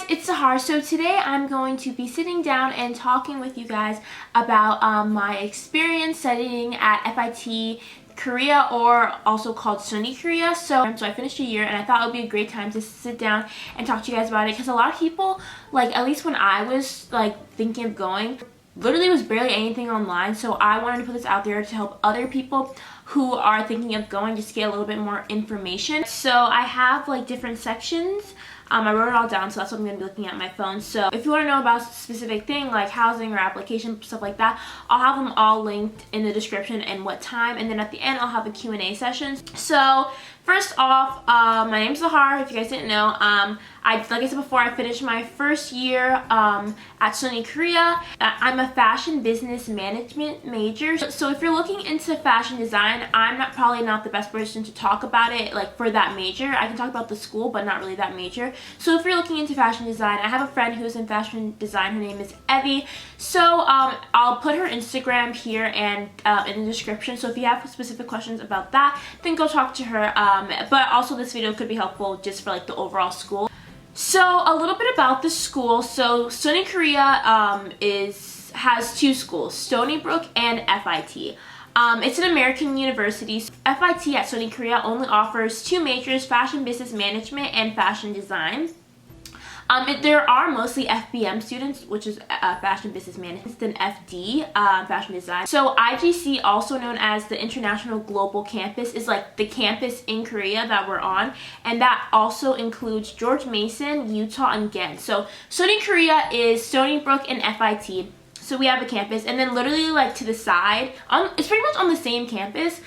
it's Sahar. So today I'm going to be sitting down and talking with you guys about my experience studying at FIT Korea, or also called Suny Korea. So I finished a year and I thought it would be a great time to sit down and talk to you guys about it, because a lot of people, like at least when I was like thinking of going, literally was barely anything online. So I wanted to put this out there to help other people who are thinking of going, just get a little bit more information. So I have like different sections. I wrote it all down, so that's what I'm going to be looking at on my phone. So if you want to know about a specific thing like housing or application, stuff like that, I'll have them all linked in the description and what time, and then at the end I'll have a Q&A session. So first off, my name's Sahar, if you guys didn't know. Like I said before, I finished my first year at Suny Korea. I'm a fashion business management major. So if you're looking into fashion design, I'm probably not the best person to talk about it like for that major. I can talk about the school, but not really that major. So if you're looking into fashion design, I have a friend who's in fashion design. Her name is Evie. So I'll put her Instagram here and in the description. So if you have specific questions about that, then go talk to her. But also this video could be helpful just for like the overall school. So a little bit about the school. So Suny Korea has two schools, Stony Brook and FIT. It's an American university. FIT at Suny Korea only offers two majors, fashion business management and fashion design. There are mostly FBM students, which is fashion business management, then FD, fashion design. So IGC, also known as the International Global Campus, is like the campus in Korea that we're on, and that also includes George Mason, Utah, and Ghent. So Suny Korea is Stony Brook and FIT. So we have a campus, and then literally like to the side, it's pretty much on the same campus.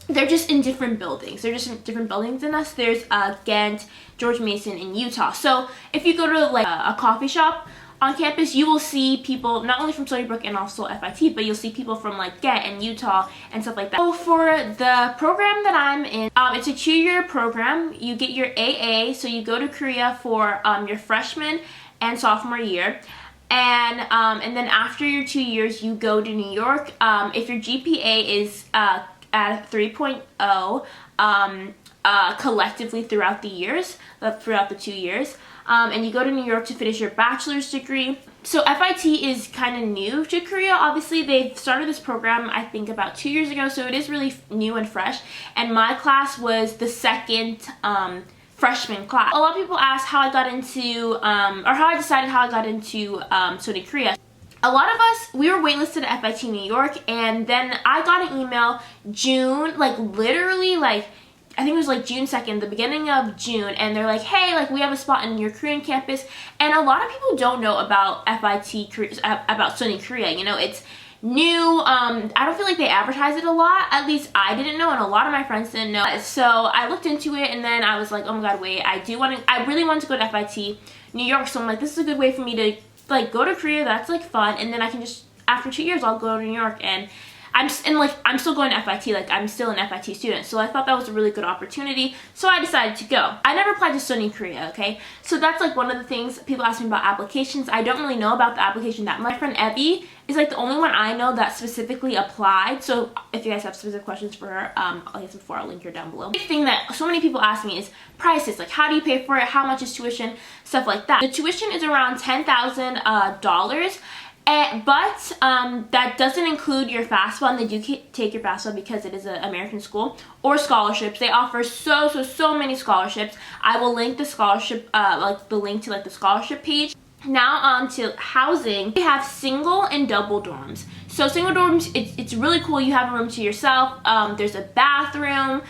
They're just in different buildings. They're just in different buildings than us. There's Ghent, George Mason, and Utah. So if you go to like a coffee shop on campus, you will see people not only from Stony Brook and also FIT, but you'll see people from like Ghent and Utah and stuff like that. So for the program that I'm in, it's a 2-year program. You get your AA, so you go to Korea for your freshman and sophomore year. And then after your 2 years, you go to New York. If your GPA is at 3.0 collectively throughout the years, throughout the 2 years, and you go to New York to finish your bachelor's degree. So FIT is kind of new to Korea. Obviously, they started this program I think about 2 years ago, so it is really new and fresh. And my class was the second freshman class. A lot of people ask how I got into, or how I decided how I got into Suny Korea. A lot of us, we were waitlisted at FIT New York, and then I got an email June, like literally like, I think it was like June 2nd, the beginning of June, and they're like, hey, like we have a spot in your Korean campus. And a lot of people don't know about FIT, about Suny Korea, you know, it's new. I don't feel like they advertise it a lot. At least I didn't know, and a lot of my friends didn't know. So I looked into it, and then I was like, oh my god, wait, I really want to go to FIT New York. So I'm like, this is a good way for me to like go to Korea. That's like fun, and then I can just, after 2 years, I'll go to New York, and I'm still going to FIT, like I'm still an FIT student. So I thought that was a really good opportunity, so I decided to go. I never applied to Suny Korea, okay? So that's like one of the things people ask me about applications. I don't really know about the application that much. My friend Evie is like the only one I know that specifically applied. So if you guys have specific questions for her, like I said before, I'll link her down below. The thing that so many people ask me is prices, like how do you pay for it, how much is tuition, stuff like that. The tuition is around $10,000. But that doesn't include your FAFSA, and they do take your FAFSA because it is an American school, or scholarships. They offer so many scholarships. I will link the scholarship, like the link to like the scholarship page. Now on to housing. We have single and double dorms. So single dorms, it's really cool. You have a room to yourself. There's a bathroom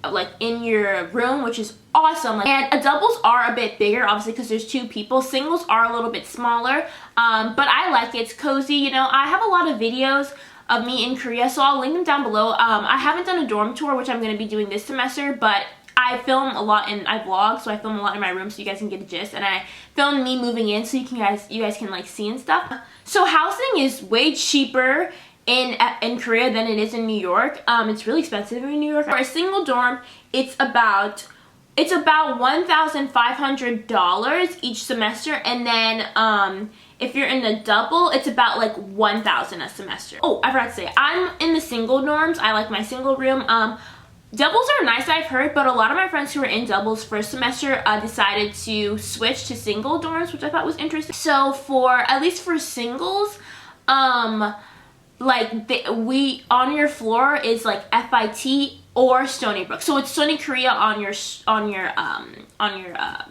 like in your room, which is awesome. And doubles are a bit bigger, obviously, because there's two people. Singles are a little bit smaller, but I like it. It's cozy. You know, I have a lot of videos of me in Korea, so I'll link them down below. I haven't done a dorm tour, which I'm going to be doing this semester, but I film a lot, and I vlog, so I film a lot in my room so you guys can get a gist, and I film me moving in so you guys can like see and stuff. So housing is way cheaper in Korea than it is in New York. It's really expensive in New York. For a single dorm, it's about $1,500 each semester, and then if you're in the double, it's about like $1,000 a semester. Oh, I forgot to say, I'm in the single dorms. I like my single room. Doubles are nice, I've heard, but a lot of my friends who were in doubles first semester decided to switch to single dorms, which I thought was interesting. So at least for singles, like we on your floor is like FIT or Stony Brook. So it's Suny Korea on your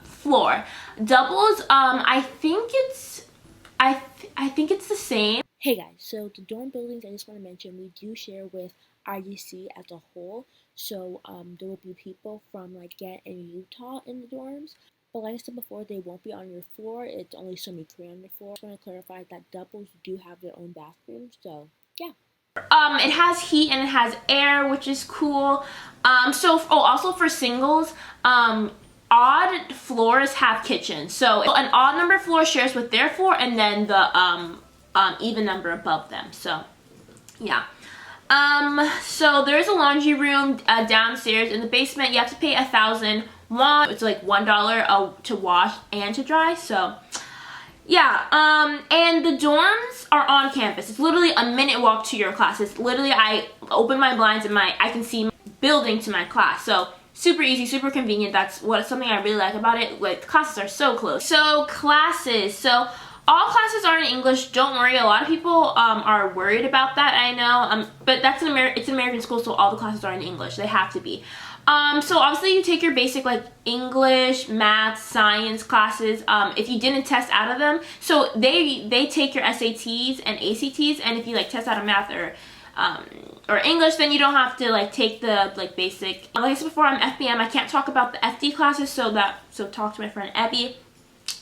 floor. Doubles, I think it's the same. Hey guys, so the dorm buildings I just want to mention, we do share with IUC as a whole. So there will be people from like Ghent and Utah in the dorms. But like I said before, they won't be on your floor. It's only Suny Korea on your floor. I just want to clarify that doubles do have their own bathrooms. So yeah. It has heat and it has air, which is cool. Also for singles, odd floors have kitchens. So an odd number floor shares with their floor, and then the even number above them. So yeah. So there's a laundry room downstairs. In the basement, you have to pay 1,000 won. It's like $1 to wash and to dry. So yeah, and the dorms are on campus. It's literally a minute walk to your class. It's literally, I open my blinds and I can see my building to my class. So super easy, super convenient. That's something I really like about it. Like, classes are so close. So classes. So all classes are in English. Don't worry. A lot of people are worried about that, I know. But it's an American school, so all the classes are in English. They have to be. So obviously you take your basic like English, math, science classes if you didn't test out of them. So they take your SATs and ACTs, and if you like test out of math or English, then you don't have to like take the like basic. Like I said before, I'm FBM. I can't talk about the FD classes, so talk to my friend Abby.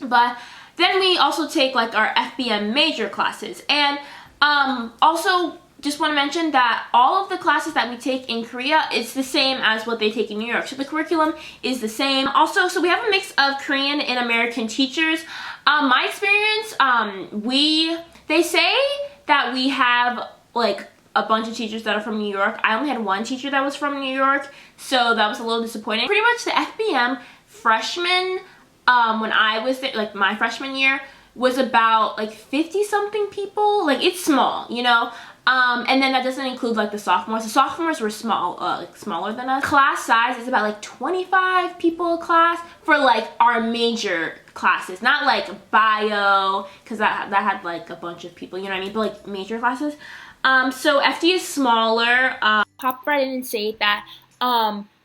But then we also take like our FBM major classes, and also just want to mention that all of the classes that we take in Korea is the same as what they take in New York. So the curriculum is the same. Also, so we have a mix of Korean and American teachers. My experience, they say that we have like a bunch of teachers that are from New York. I only had one teacher that was from New York, so that was a little disappointing. Pretty much the FBM freshmen, when I was there, like my freshman year, was about like 50 something people. Like, it's small, you know. And then that doesn't include like the sophomores. The sophomores were small, like smaller than us. Class size is about like 25 people a class for like our major classes, not like bio, because that had like a bunch of people, you know what I mean, but like major classes. So FD is smaller. Pop right in and say that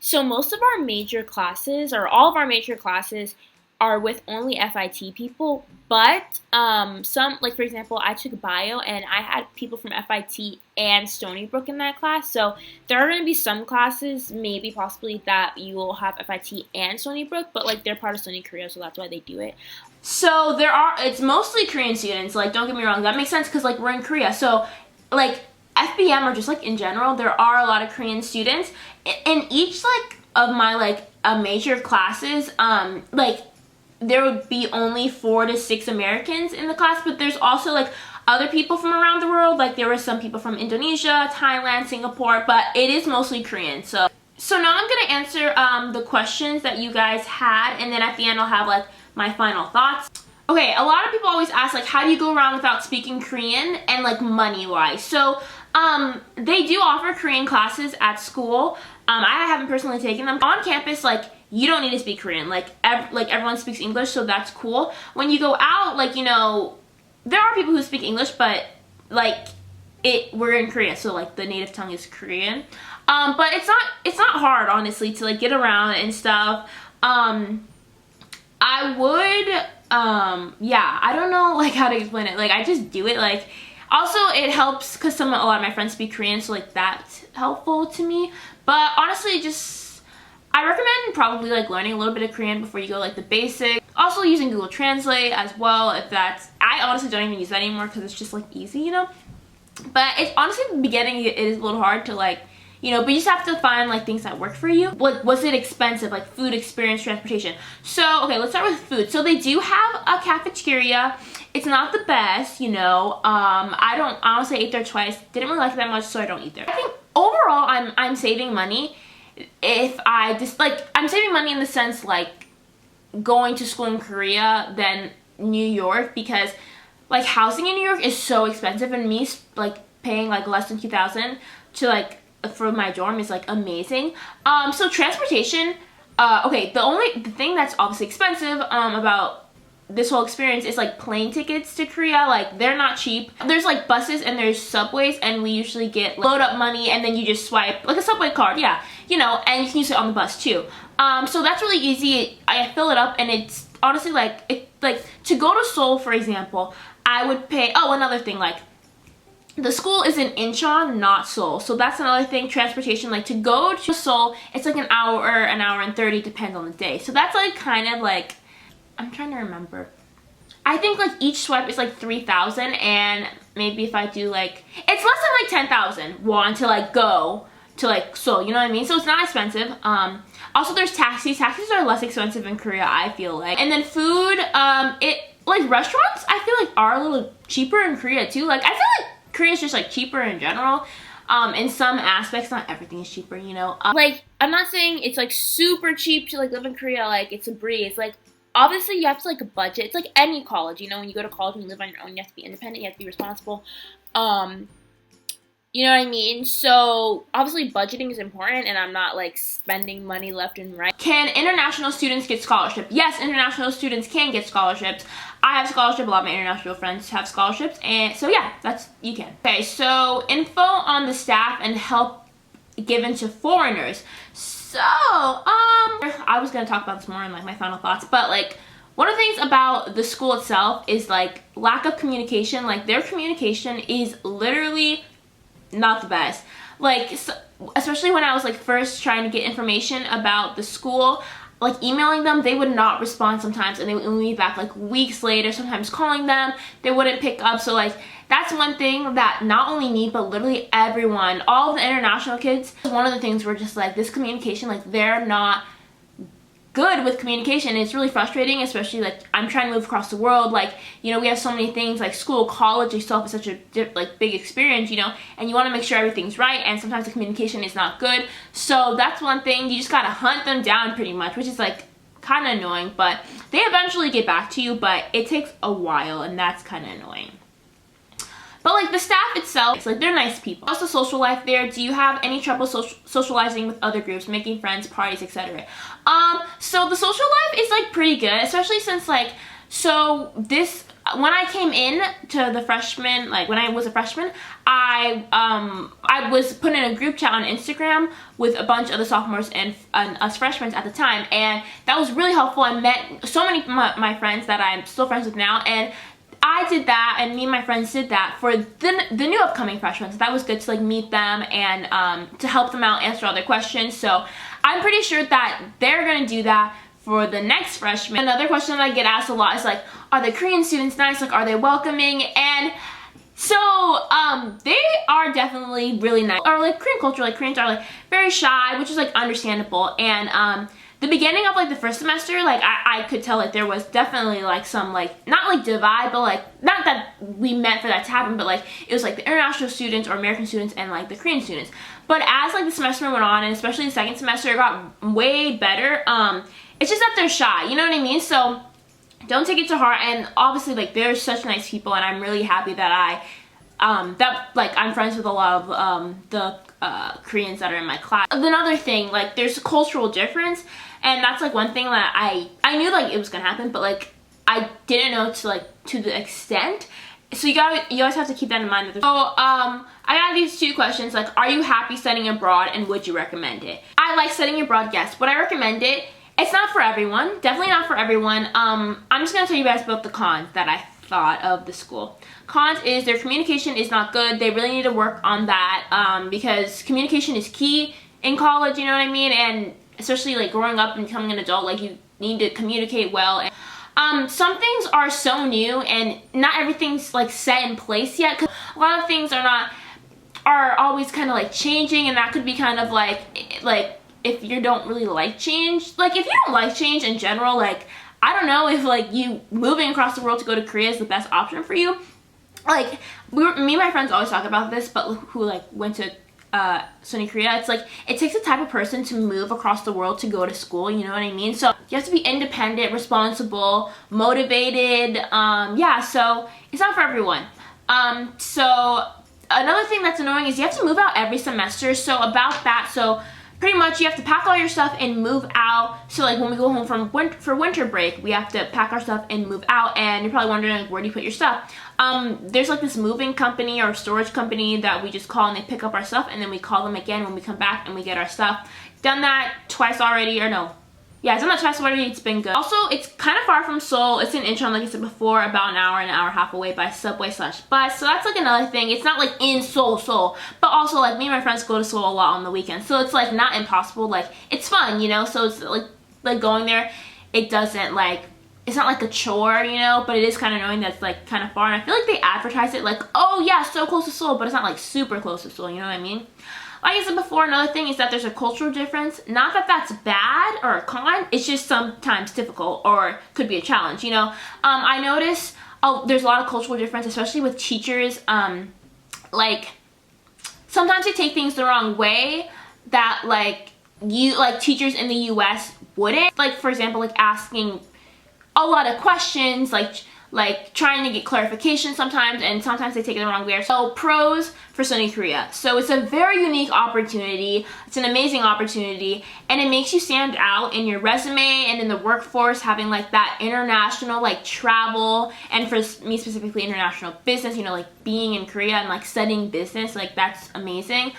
so most of our major classes, or all of our major classes, are with only FIT people, but some, like for example, I took bio and I had people from FIT and Stony Brook in that class. So there are going to be some classes, maybe possibly, that you will have FIT and Stony Brook, but like they're part of Suny Korea, so that's why they do it. So it's mostly Korean students. Like, don't get me wrong, that makes sense because like we're in Korea. So like FBM, or just like in general, there are a lot of Korean students. In each like of my like major classes, like there would be only 4 to 6 Americans in the class, but there's also like other people from around the world. Like, there were some people from Indonesia, Thailand, Singapore, but it is mostly Korean. So now I'm gonna answer the questions that you guys had, and then at the end I'll have like my final thoughts. Okay, a lot of people always ask like, how do you go around without speaking Korean, and like money wise. So they do offer Korean classes at school. I haven't personally taken them. On campus, like, you don't need to speak Korean. Like everyone speaks English, so that's cool. When you go out, like, you know, there are people who speak English, but like we're in Korea, so like the native tongue is Korean. But it's not hard, honestly, to like get around and stuff. I would yeah, I don't know like how to explain it. Like, I just do it. Like, also it helps because a lot of my friends speak Korean, so like that's helpful to me. But honestly, I recommend probably like learning a little bit of Korean before you go, like the basic. Also using Google Translate as well, if that's, I honestly don't even use that anymore because it's just like easy, you know. But it's honestly, in the beginning it is a little hard to like, you know, but you just have to find like things that work for you. Like, was it expensive? Like food, experience, transportation. So okay, let's start with food. So they do have a cafeteria. It's not the best, you know. I honestly ate there twice. Didn't really like it that much, so I don't eat there. I think overall I'm saving money. If I just like, I'm saving money in the sense like going to school in Korea than New York, because like housing in New York is so expensive, and me like paying like less than 2,000 to like for my dorm is like amazing. So transportation, okay, the thing that's obviously expensive about this whole experience is like plane tickets to Korea. Like, they're not cheap. There's like buses and there's subways, and we usually get like, load up money and then you just swipe like a subway card, yeah, you know, and you can use it on the bus too. So that's really easy. I fill it up, and it's honestly like to go to Seoul, for example, I would pay. Oh, another thing, like, the school is in Incheon, not Seoul. So that's another thing, transportation. Like, to go to Seoul, it's like an hour and 30, depends on the day. So that's like kind of like, I'm trying to remember. I think like each swipe is like 3,000, and maybe if I do like, it's less than like 10,000 won to like go to like Seoul, you know what I mean? So it's not expensive. Also, there's taxis. Taxis are less expensive in Korea, I feel like. And then food, like restaurants, I feel like are a little cheaper in Korea too. Like, I feel like Korea's just like cheaper in general. In some aspects, not everything is cheaper, you know. Like, I'm not saying it's like super cheap to like live in Korea, like it's a breeze. Like, obviously you have to like budget. It's like any college, you know, when you go to college and you live on your own, you have to be independent, you have to be responsible. You know what I mean? So obviously budgeting is important, and I'm not like spending money left and right. Can international students get scholarship? Yes, international students can get scholarships. I have scholarship, a lot of my international friends have scholarships, and so yeah, you can. Okay, so info on the staff and help given to foreigners. So, I was gonna talk about this more in like my final thoughts, but like, one of the things about the school itself is like lack of communication. Like, their communication is literally not the best. Like, so, especially when I was like first trying to get information about the school, like emailing them, they would not respond sometimes, and they would email me back like weeks later. Sometimes calling them, they wouldn't pick up. So like, that's one thing that not only me, but literally everyone, all of the international kids, one of the things were just like this communication, like they're not good with communication. It's really frustrating, especially like I'm trying to move across the world. Like, you know, we have so many things like school, college itself is such a like big experience, you know, and you want to make sure everything's right, and sometimes the communication is not good. So that's one thing, you just gotta hunt them down pretty much, which is like kind of annoying, but they eventually get back to you, but it takes a while, and that's kind of annoying. But like the staff itself, it's like they're nice people. Also, social life there. Do you have any trouble socializing with other groups, making friends, parties, etc.? So the social life is like pretty good, especially since like, so this, when I came in to the freshman, like when I was a freshman, I was put in a group chat on Instagram with a bunch of the sophomores and us freshmen at the time, and that was really helpful. I met so many of my friends that I'm still friends with now, and I did that, and me and my friends did that for the new upcoming freshmen. So that was good to like meet them and to help them out, answer all their questions. So I'm pretty sure that they're gonna do that for the next freshman. Another question that I get asked a lot is like, are the Korean students nice? Like, are they welcoming? And so they are definitely really nice. Or like Korean culture, like Koreans are like very shy, which is like understandable. And the beginning of like the first semester, like I could tell like there was definitely like some like, not like divide, but like, not that we meant for that to happen, but like it was like the international students or American students and like the Korean students. But as like the semester went on, and especially the second semester, it got way better. It's just that they're shy, you know what I mean? So don't take it to heart, and obviously like they're such nice people, and I'm really happy that I'm friends with a lot of the Koreans that are in my class. Another thing, like there's a cultural difference, and that's like one thing that I knew like it was gonna happen, but like I didn't know to the extent. So you always have to keep that in mind. So I got these two questions, like, are you happy studying abroad, and would you recommend it? I like studying abroad, yes. Would I recommend it? It's not for everyone, definitely not for everyone. I'm just gonna tell you guys about the cons that I thought of the school. Cons is their communication is not good. They really need to work on that because communication is key in college, you know what I mean? And especially like growing up and becoming an adult, like you need to communicate well. And some things are so new, and not everything's like set in place yet, because a lot of things are always kind of like changing, and that could be kind of like if you don't really like change, like if you don't like change in general, like I don't know if like you moving across the world to go to Korea is the best option for you. Like me and my friends always talk about this, but who like went to Suny Korea, it's like it takes a type of person to move across the world to go to school, you know what I mean? So you have to be independent, responsible, motivated. Yeah, so it's not for everyone. So another thing that's annoying is you have to move out every semester. So about that, so pretty much you have to pack all your stuff and move out. So like when we go home for winter break, we have to pack our stuff and move out. And you're probably wondering, like, where do you put your stuff? There's like this moving company or storage company that we just call, and they pick up our stuff, and then we call them again when we come back and we get our stuff. Done that twice already, or no. Yeah, I've done that twice already. It's been good. Also, it's kind of far from Seoul. It's in Incheon, like I said before, about an hour and a half away by subway/bus. So that's like another thing. It's not like in Seoul, but also like me and my friends go to Seoul a lot on the weekends. So it's like not impossible. Like it's fun, you know. So it's like going there. It doesn't like, it's not like a chore, you know, but it is kind of annoying that it's like kind of far. And I feel like they advertise it like, oh yeah, so close to Seoul, but it's not like super close to Seoul. You know what I mean? Like I said before, another thing is that there's a cultural difference. Not that that's bad or a con, it's just sometimes difficult or could be a challenge, you know. I notice there's a lot of cultural difference, especially with teachers. Like sometimes they take things the wrong way that like teachers in the US wouldn't. Like for example, like asking a lot of questions, like trying to get clarification sometimes, and sometimes they take it the wrong way. So pros for Suny Korea. So it's a very unique opportunity. It's an amazing opportunity, and it makes you stand out in your resume and in the workforce, having like that international like travel, and for me specifically international business, you know, like being in Korea and like studying business, like that's amazing.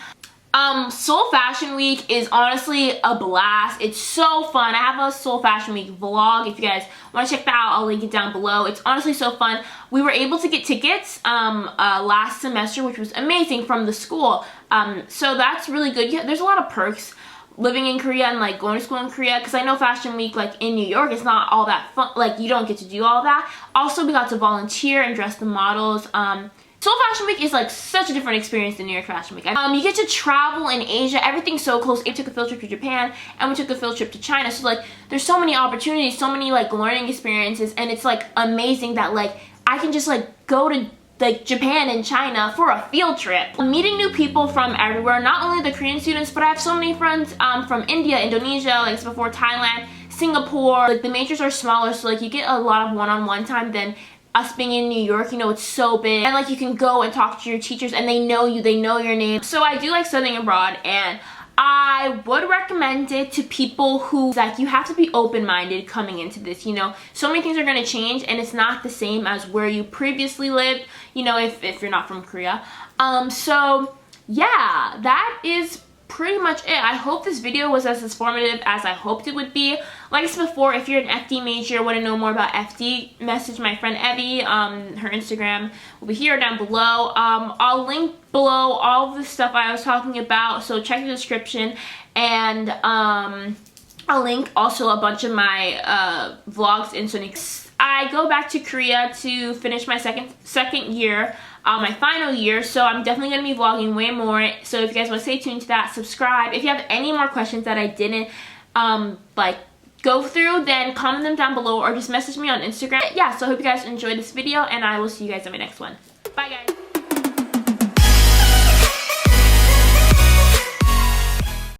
Seoul Fashion Week is honestly a blast. It's so fun. I have a Seoul Fashion Week vlog. If you guys want to check that out, I'll link it down below. It's honestly so fun. We were able to get tickets last semester, which was amazing, from the school. So that's really good. Yeah, there's a lot of perks living in Korea and like going to school in Korea, because I know Fashion Week like in New York is not all that fun. Like you don't get to do all that. Also, we got to volunteer and dress the models. Seoul Fashion Week is like such a different experience than New York Fashion Week. You get to travel in Asia. Everything's so close. We took a field trip to Japan, and we took a field trip to China. So like there's so many opportunities, so many like learning experiences, and it's like amazing that like I can just like go to like Japan and China for a field trip. Meeting new people from everywhere, not only the Korean students, but I have so many friends from India, Indonesia, like I said before, Thailand, Singapore. Like the majors are smaller, so like you get a lot of one-on-one time than us being in New York. You know, it's so big, and like you can go and talk to your teachers and they know you, they know your name. So I do like studying abroad, and I would recommend it to people who, like, you have to be open-minded coming into this, you know. So many things are going to change, and it's not the same as where you previously lived, you know, if you're not from Korea. So yeah, that is pretty much it. I hope this video was as informative as I hoped it would be. Like I said before, if you're an FD major, want to know more about FD, message my friend Evie. Her Instagram will be here down below. I'll link below all of the stuff I was talking about, so check the description, and I'll link also a bunch of my vlogs in Suny. I go back to Korea to finish my second year, my final year, so I'm definitely going to be vlogging way more. So if you guys want to stay tuned to that, subscribe. If you have any more questions that I didn't like go through, then comment them down below or just message me on Instagram. Yeah, so I hope you guys enjoyed this video, and I will see you guys in my next one. Bye guys.